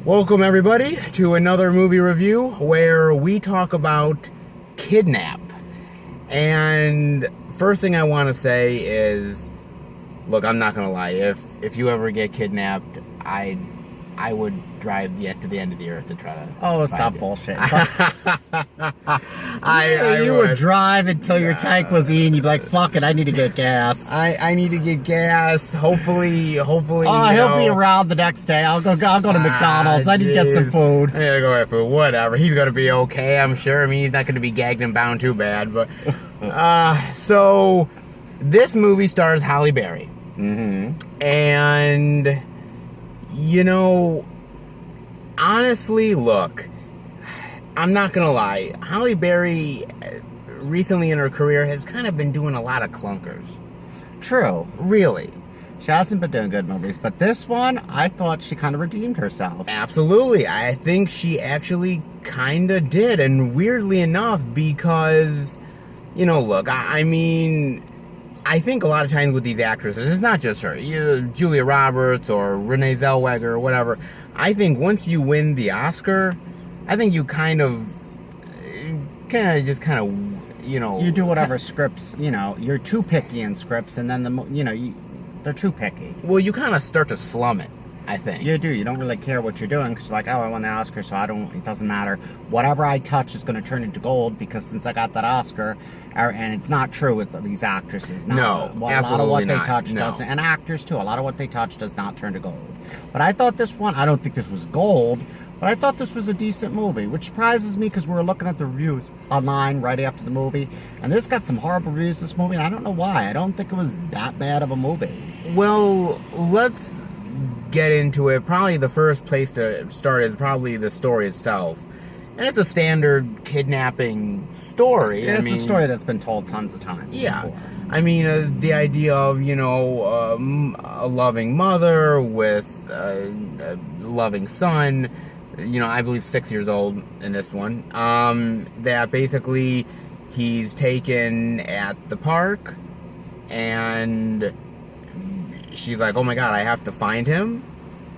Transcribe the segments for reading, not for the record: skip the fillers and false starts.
Welcome everybody to another movie review where we talk about Kidnap. And first thing I want to say is, look, I'm not gonna lie. If you ever get kidnapped, I would drive to the end of the earth to try to. Oh, stop bullshit! You would drive until your tank was in. You'd be like, "Fuck it, I need to get gas." I need to get gas. Hopefully. Oh, he'll be around the next day. I'll go to McDonald's. I need to get some food. I gotta go get food. Whatever. He's gonna be okay, I'm sure. I mean, he's not gonna be gagged and bound too bad. But so this movie stars Halle Berry, and honestly, look, I'm not gonna lie. Halle Berry, recently in her career, has kind of been doing a lot of clunkers. True. Really. She hasn't been doing good movies, but this one, I thought she kind of redeemed herself. Absolutely. I think she actually kind of did, and weirdly enough, because, look, I mean, I think a lot of times with these actresses, it's not just her, Julia Roberts or Renee Zellweger or whatever. I think once you win the Oscar, I think you kind of You do whatever scripts, you're too picky in scripts, and then they're too picky. Well, you kind of start to slum it, I think. You do. You don't really care what you're doing, because you're like, oh, I won the Oscar, so it doesn't matter. Whatever I touch is going to turn into gold, because since I got that Oscar, and it's not true with these actresses. No, absolutely not. A lot of what they touch doesn't, and actors too, a lot of what they touch does not turn to gold. But I thought this one, I don't think this was gold, but I thought this was a decent movie, which surprises me because we were looking at the reviews online right after the movie, and this got some horrible reviews, this movie, and I don't know why. I don't think it was that bad of a movie. Well, let's get into it. Probably the first place to start is probably the story itself. And it's a standard kidnapping story. Yeah, it's a story that's been told tons of times before. I mean, the idea of, a loving mother with a loving son, I believe 6 years old in this one, that basically he's taken at the park, and she's like, oh my God, I have to find him,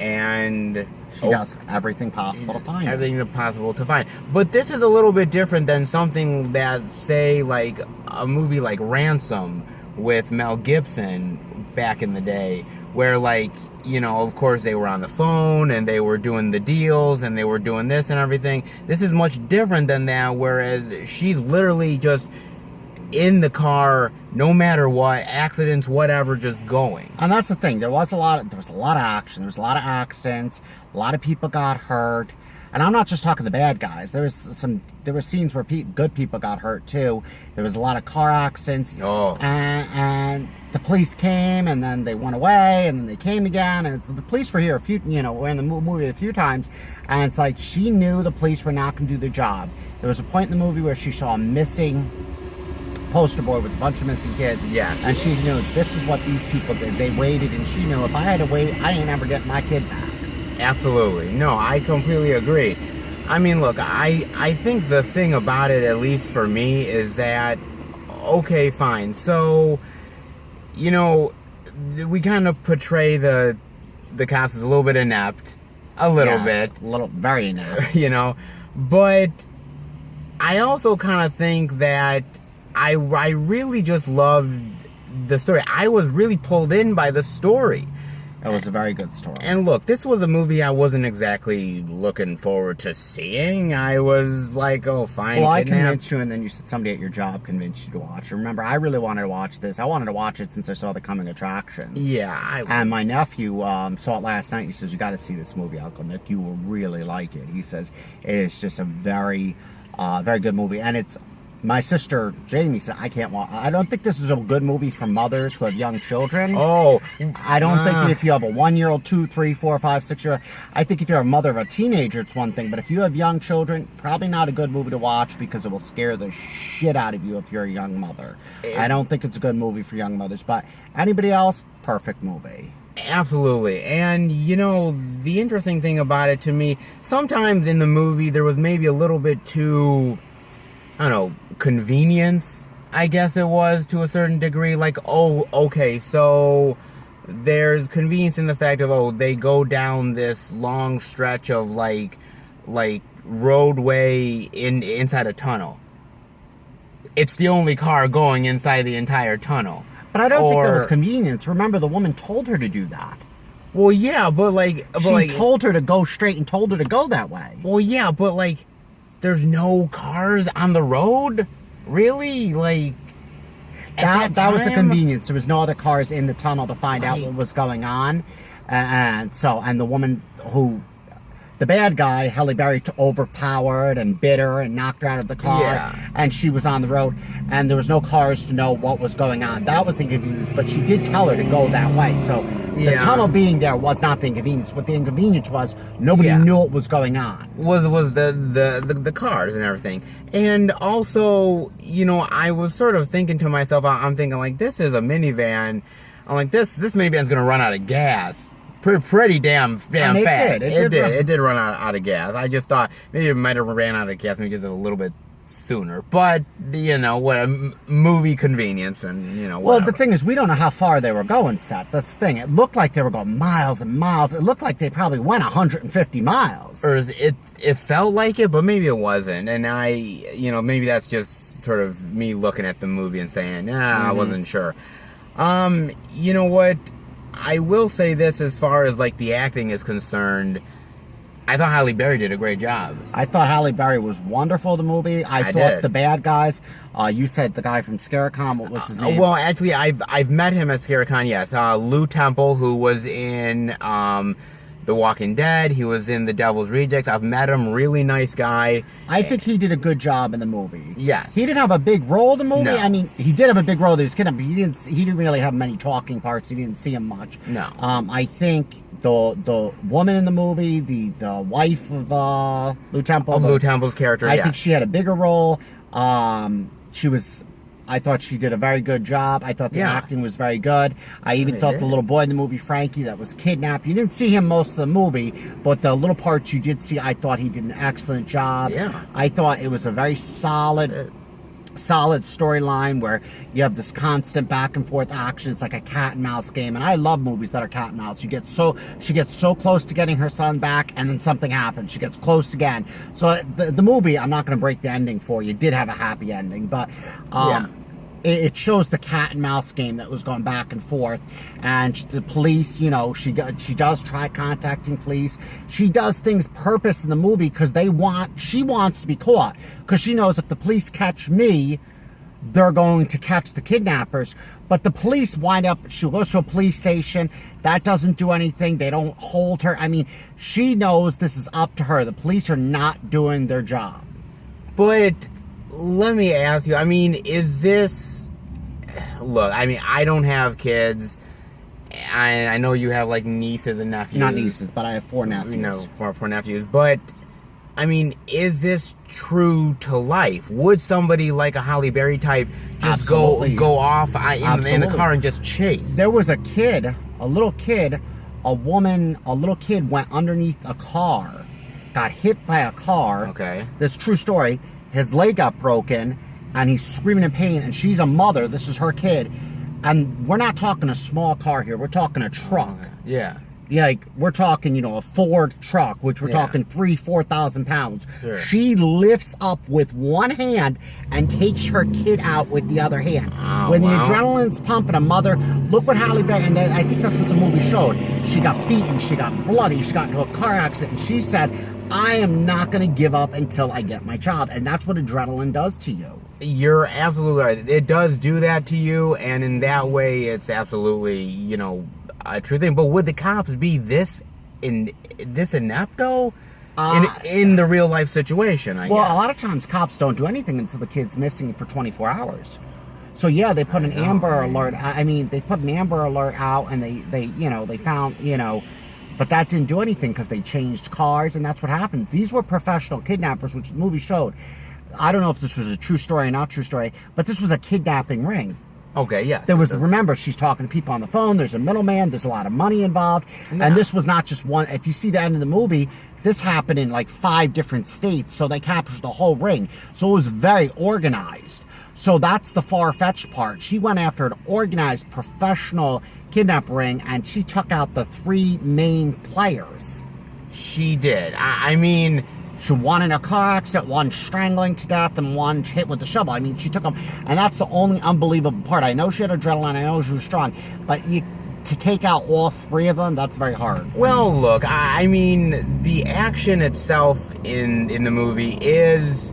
and she does everything possible to find him. Everything possible to find. But this is a little bit different than something that, say, like a movie like Ransom with Mel Gibson back in the day, where, of course they were on the phone and they were doing the deals and they were doing this and everything. This is much different than that, whereas she's literally just in the car, no matter what, accidents, whatever, just going. And that's the thing. There was a lot of action. There was a lot of accidents. A lot of people got hurt. And I'm not just talking the bad guys. There were scenes where good people got hurt too. There was a lot of car accidents. Oh. And the police came, and then they went away, and then they came again. And the police were here were in the movie a few times. And it's like she knew the police were not going to do their job. There was a point in the movie where she saw a missing poster board with a bunch of missing kids. Yeah. And she knew this is what these people did. They waited, and she knew if I had to wait, I ain't ever getting my kid back. Absolutely. No, I completely agree. I mean, look, I think the thing about it, at least for me, is that, okay, fine. So, we kind of portray the cops as a little bit inept. A little bit. Very inept. But I also kind of think that I really just loved the story. I was really pulled in by the story. It was a very good story. And look, this was a movie I wasn't exactly looking forward to seeing. I was like, oh, fine. Well, I convinced you, and then you said somebody at your job convinced you to watch it. Remember, I really wanted to watch this. I wanted to watch it since I saw the coming attractions. Yeah. And my nephew saw it last night. He says, you got to see this movie, Uncle Nick. You will really like it. He says, it is just a very, very good movie. And it's... My sister, Jamie, said, I can't watch. I don't think this is a good movie for mothers who have young children. Oh. I don't think if you have a 1-year-old, 2, 3, 4, 5, 6-year-old. I think if you're a mother of a teenager, it's one thing. But if you have young children, probably not a good movie to watch because it will scare the shit out of you if you're a young mother. I don't think it's a good movie for young mothers. But anybody else, perfect movie. Absolutely. And, the interesting thing about it to me, sometimes in the movie there was maybe a little bit too... I don't know, convenience, I guess it was, to a certain degree. Like, oh, okay, so there's convenience in the fact of, they go down this long stretch of like roadway inside a tunnel. It's the only car going inside the entire tunnel. But I don't think that was convenience. Remember, the woman told her to do that. Well, yeah, but she told her to go straight and told her to go that way. Well, yeah, but there's no cars on the road, really. That was the convenience. There was no other cars in the tunnel to find out what was going on, and the woman the bad guy, Halle Berry, overpowered and bit her and knocked her out of the car, and she was on the road, and there was no cars to know what was going on. That was the inconvenience, but she did tell her to go that way. So the tunnel being there was not the inconvenience. What the inconvenience was, nobody knew what was going on. Was the cars and everything. And also, I was sort of thinking to myself, I'm thinking, this is a minivan. I'm like, this minivan's going to run out of gas. Pretty damn fast. It did run out of gas. I just thought maybe it might have ran out of gas maybe just a little bit sooner. But what a movie convenience and whatever. Well, the thing is, we don't know how far they were going, Seth. That's the thing. It looked like they were going miles and miles. It looked like they probably went 150 miles. Or it felt like it, but maybe it wasn't. And maybe that's just sort of me looking at the movie and saying, I wasn't sure. You know what? I will say this as far as the acting is concerned. I thought Halle Berry did a great job. I thought Halle Berry was wonderful in the movie. I thought the bad guys, you said the guy from Scarecon, what was his name? Well, actually, I've met him at Scarecon, yes. Lou Temple, who was in The Walking Dead. He was in The Devil's Rejects. I've met him. Really nice guy. I think he did a good job in the movie. Yes. He didn't have a big role in the movie. No. I mean, he did have a big role. He didn't really have many talking parts. He didn't see him much. No. I think the woman in the movie, the wife of Lou Temple. Of Lou Temple's character, I think she had a bigger role. I thought she did a very good job. I thought the acting was very good. I even thought the little boy in the movie, Frankie, that was kidnapped. You didn't see him most of the movie, but the little parts you did see, I thought he did an excellent job. Yeah. I thought it was a very solid storyline where you have this constant back and forth action. It's like a cat and mouse game, and I love movies that are cat and mouse. She gets so close to getting her son back, and then something happens. She gets close again. So the movie, I'm not going to break the ending for you. It did have a happy ending, but it shows the cat and mouse game that was going back and forth. And the police, she does try contacting police. She does things purpose in the movie because she wants to be caught, because she knows if the police catch me, they're going to catch the kidnappers. But the police she goes to a police station. That doesn't do anything. They don't hold her. I mean, she knows this is up to her. The police are not doing their job. But let me ask you, is this... Look, I don't have kids. I know you have, nieces and nephews. Not nieces, but I have 4 nephews. Four nephews. But, is this true to life? Would somebody like a Halle Berry type just go off in the car and just chase? There was a little kid went underneath a car, got hit by a car. Okay. This true story. His leg got broken, and he's screaming in pain, and she's a mother. This is her kid. And we're not talking a small car here. We're talking a truck. Yeah. Yeah, we're talking, a Ford truck, which we're talking 4,000 pounds. Sure. She lifts up with one hand and takes her kid out with the other hand. Oh, when the adrenaline's pumping, a mother, look what Halle Berry, and I think that's what the movie showed. She got beaten, she got bloody, she got into a car accident, and she said, I am not going to give up until I get my child. And that's what adrenaline does to you. You're absolutely right. It does do that to you, and in that way, it's absolutely, a true thing. But would the cops be this inept, though? In the real life situation, I guess. A lot of times cops don't do anything until the kid's missing for 24 hours. So yeah, they put an Amber Alert. They put an Amber Alert out, and they found, but that didn't do anything because they changed cars, and that's what happens. These were professional kidnappers, which the movie showed. I don't know if this was a true story or not true story, but this was a kidnapping ring. Okay, yes. There was, remember, she's talking to people on the phone. There's a middleman. There's a lot of money involved. Yeah. And this was not just one. If you see the end of the movie, this happened in like 5 different states. So they captured the whole ring. So it was very organized. So that's the far-fetched part. She went after an organized professional kidnap ring, and she took out the 3 main players. She did. I mean... She won in a car accident, one strangling to death, and one hit with the shovel. I mean, she took them, and that's the only unbelievable part. I know she had adrenaline, I know she was strong, but to take out all 3 of them, that's very hard. Well, look, I mean, the action itself in the movie is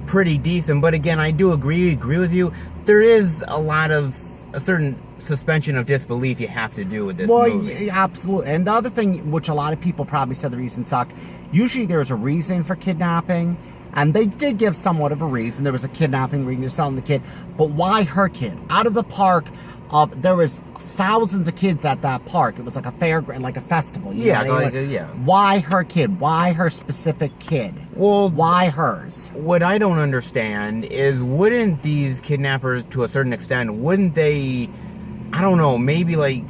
pretty decent, but again, I do agree with you. There is a certain suspension of disbelief you have to do with this movie. Yeah, absolutely. And the other thing, which a lot of people probably said the reason sucked, usually there's a reason for kidnapping, and they did give somewhat of a reason. There was a kidnapping ring, they're selling the kid, but why her kid? Out of the park, there was thousands of kids at that park. It was like a fair, like a festival. Yeah, Why her kid? Why her specific kid? Well, why hers? What I don't understand is, wouldn't these kidnappers, to a certain extent, wouldn't they, I don't know, maybe like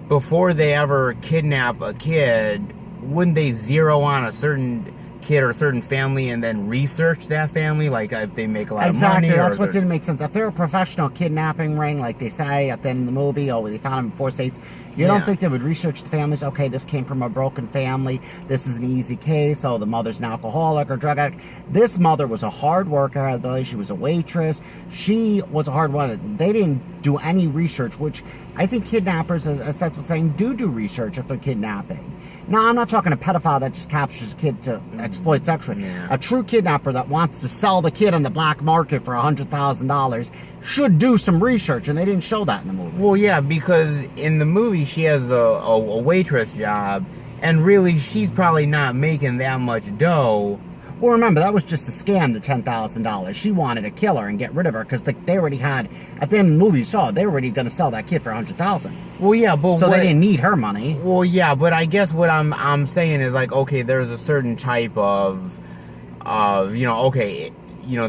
before they ever kidnap a kid, wouldn't they zero on a certain kid or a certain family and then research that family, like if they make a lot of money? Exactly, that's what didn't make sense. If they're a professional kidnapping ring, like they say at the end of the movie, they found him in 4 states, you don't think they would research the families? Okay, this came from a broken family, this is an easy case, the mother's an alcoholic or drug addict. This mother was a hard worker, she was a waitress, she was a hard one. They didn't do any research, which I think kidnappers, as Seth was saying, do research if they're kidnapping. Now, I'm not talking a pedophile that just captures a kid to exploit sexually. Yeah. A true kidnapper that wants to sell the kid on the black market for $100,000 should do some research, and they didn't show that in the movie. Well, yeah, because in the movie she has a waitress job, and really she's probably not making that much dough. Well, remember, that was just a scam, the $10,000. She wanted to kill her and get rid of her, because they already had, at the end of the movie you saw, they were already going to sell that kid for $100,000. Well, yeah, but so they didn't need her money. Well, yeah, but I guess what I'm saying is, like, okay, there's a certain type of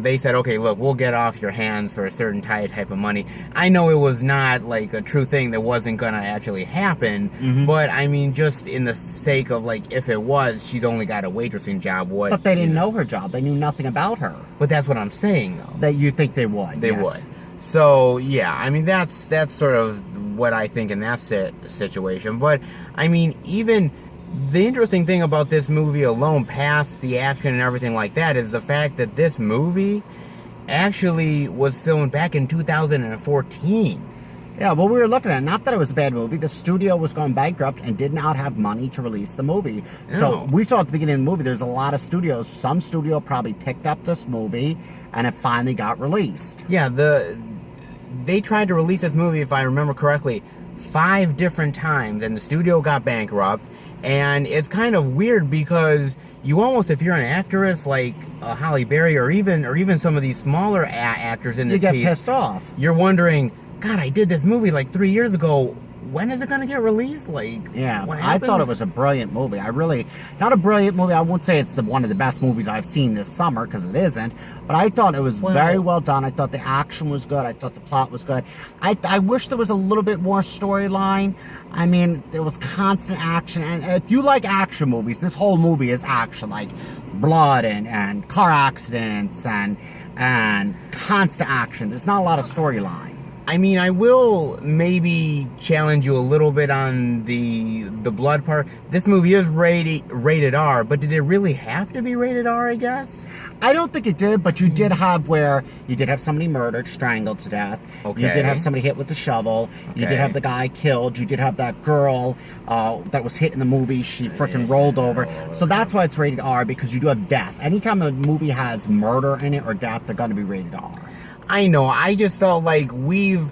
they said, okay, look, we'll get off your hands for a certain type of money. I know it was not like a true thing that wasn't going to actually happen, but I mean, just in the sake of, like, if it was, she's only got a waitressing job. But they didn't know her job. They knew nothing about her. But that's what I'm saying, though. That you think they would. They would. So, yeah, I mean, that's sort of what I think in that situation. But, I mean, even... the interesting thing about this movie alone, past the action and everything like that, is the fact that this movie actually was filmed back in 2014. Yeah, well, we were looking at it. Not that it was a bad movie. The studio was going bankrupt and did not have money to release the movie. No. So we saw at the beginning of the movie, there's a lot of studios. Some studio probably picked up this movie, and it finally got released. Yeah, they tried to release this movie, if I remember correctly, 5 different times, and the studio got bankrupt. And it's kind of weird because you almost, if you're an actress like Halle Berry or even some of these smaller actors in this piece, you get pissed off. You're wondering, God, I did this movie like 3 years ago. When is it going to get released? Like, yeah, I thought it was a brilliant movie. Not a brilliant movie. I won't say it's one of the best movies I've seen this summer, because it isn't. But I thought it was very well done. I thought the action was good. I thought the plot was good. I wish there was a little bit more storyline. I mean, there was constant action. And if you like action movies, this whole movie is action. Like blood and car accidents and constant action. There's not a lot of storyline. I mean, I will maybe challenge you a little bit on the blood part. This movie is rated R, but did it really have to be rated R, I guess? I don't think it did, but you did have somebody murdered, strangled to death. Okay. You did have somebody hit with the shovel. Okay. You did have the guy killed. You did have that girl that was hit in the movie. She freaking rolled over. So that's why it's rated R, because you do have death. Anytime a movie has murder in it or death, they're going to be rated R. I know. I just felt like me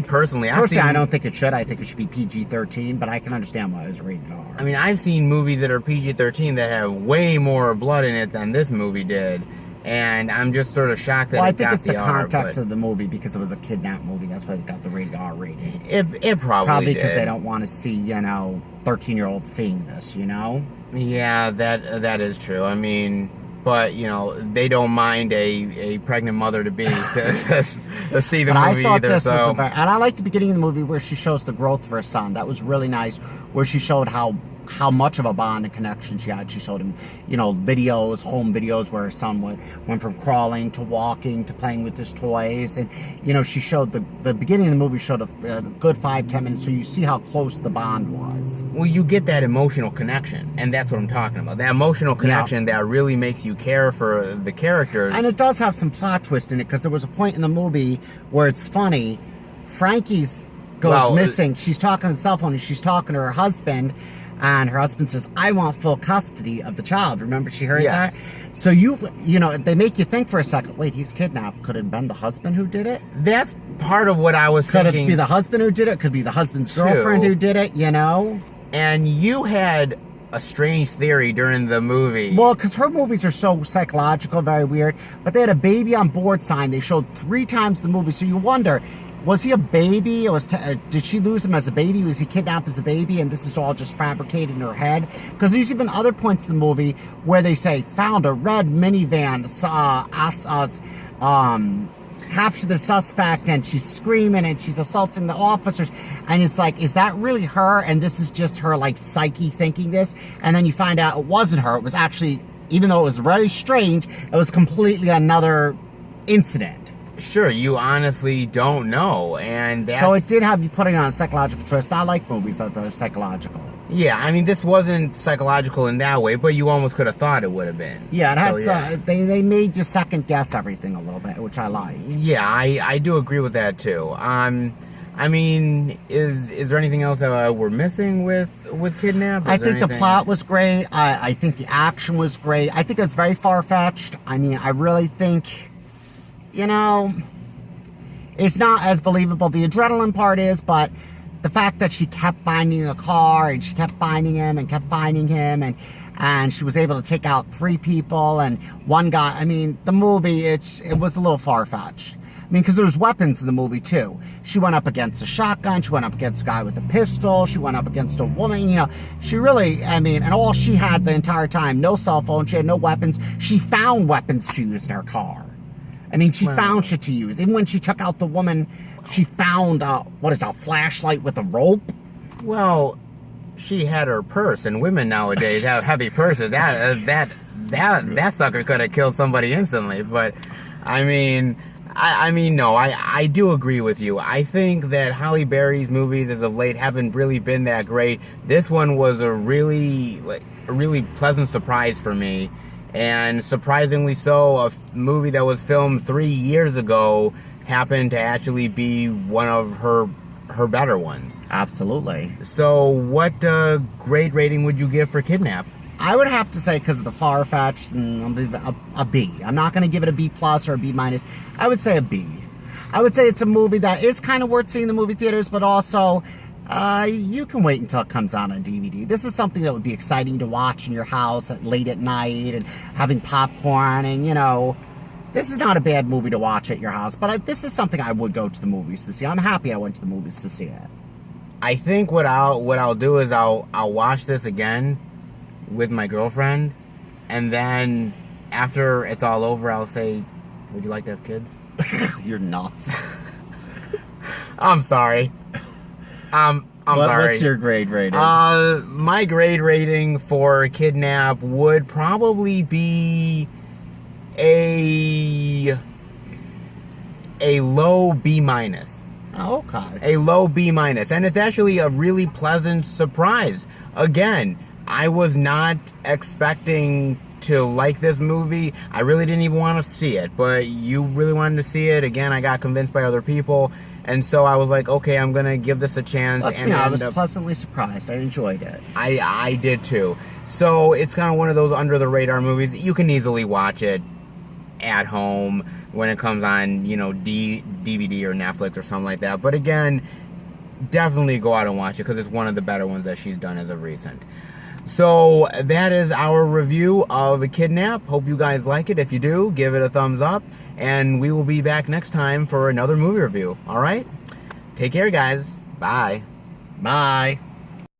personally, I don't think it should. I think it should be PG-13, but I can understand why it was rated R. I mean, I've seen movies that are PG-13 that have way more blood in it than this movie did, and I'm just sort of shocked that it got the R. I think it's the context of the movie, because it was a kidnap movie. That's why it got the rated R rating. It probably because they don't want to see 13-year-olds seeing this. Yeah, that is true. I mean, but you know they don't mind a pregnant mother to be to see the but movie I thought either. This so, was and I like the beginning of the movie where she shows the growth of her son. That was really nice. Where she showed how much of a bond and connection she had. She showed him, you know, videos, home videos where her son went from crawling to walking to playing with his toys, and you know she showed the beginning of the movie showed a good 5-10 minutes, so you see how close the bond was. Well, you get that emotional connection, and that's what I'm talking about. That emotional connection that really makes you care for the characters. And it does have some plot twist in it, because there was a point in the movie where it's funny. Frankie's goes missing. She's talking on the cell phone, and she's talking to her husband, and her husband says, "I want full custody of the child." Remember, she heard that? So you know, they make you think for a second, wait, he's kidnapped. Could it have been the husband who did it? That's part of what I was thinking. Could it be the husband who did it? Could it be the husband's girlfriend who did it, you know? And you had a strange theory during the movie. Well, because her movies are so psychological, very weird. But they had a baby on board sign. They showed 3 times the movie. So you wonder, was he a baby? Or did she lose him as a baby? Was he kidnapped as a baby? And this is all just fabricated in her head? Because there's even other points in the movie where they say, found a red minivan, capture the suspect, and she's screaming and she's assaulting the officers, and it's like, is that really her? And this is just her like psyche thinking this, and then you find out it wasn't her. It was actually, even though it was very strange, it was completely another incident. Sure, you honestly don't know, and so it did have you putting on a psychological twist. I like movies that are psychological. Yeah, I mean, this wasn't psychological in that way, but you almost could have thought it would have been. Yeah, it had they made you second guess everything a little bit, which I like. Yeah, I do agree with that too. I mean, is there anything else that we're missing with Kidnap? I think the plot was great. I think the action was great. I think it's very far-fetched. I mean, I really think, you know, it's not as believable. The adrenaline part is, but the fact that she kept finding the car, and she kept finding him and kept finding him, and she was able to take out 3 people and one guy. I mean, the movie, it was a little far-fetched. I mean, because there's weapons in the movie, too. She went up against a shotgun. She went up against a guy with a pistol. She went up against a woman. You know, she really, I mean, and all she had the entire time, no cell phone. She had no weapons. She found weapons to use in her car. I mean, she found shit to use. Even when she took out the woman, she found, a flashlight with a rope? Well, she had her purse, and women nowadays have heavy purses. That sucker could have killed somebody instantly. But, I mean, no, I do agree with you. I think that Halle Berry's movies as of late haven't really been that great. This one was a really pleasant surprise for me. And surprisingly so, a movie that was filmed 3 years ago happened to actually be one of her better ones. Absolutely. So what grade rating would you give for Kidnap? I would have to say, because of the far-fetched, a B. I'm not going to give it a B+ or a B-. I would say a B. I would say it's a movie that is kind of worth seeing in the movie theaters, but also you can wait until it comes out on DVD. This is something that would be exciting to watch in your house late at night and having popcorn, and, you know, this is not a bad movie to watch at your house, but this is something I would go to the movies to see. I'm happy I went to the movies to see it. I think what I'll do is I'll watch this again with my girlfriend, and then after it's all over, I'll say, would you like to have kids? You're nuts. I'm sorry. I'm sorry. What's your grade rating? My grade rating for Kidnap would probably be a low B-. Oh, okay. A low B-, and it's actually a really pleasant surprise. Again, I was not expecting to like this movie. I really didn't even want to see it, but you really wanted to see it. Again, I got convinced by other people, and so I was like, okay, I'm gonna give this a chance. I was pleasantly surprised. I enjoyed it. I did too. So it's kind of one of those under the radar movies. You can easily watch it at home when it comes on, you know, DVD or Netflix or something like that. But again, definitely go out and watch it, because it's one of the better ones that she's done as of recent. So that is our review of Kidnap. Hope you guys like it. If you do, give it a thumbs up, and we will be back next time for another movie review. All right? Take care, guys. Bye. Bye.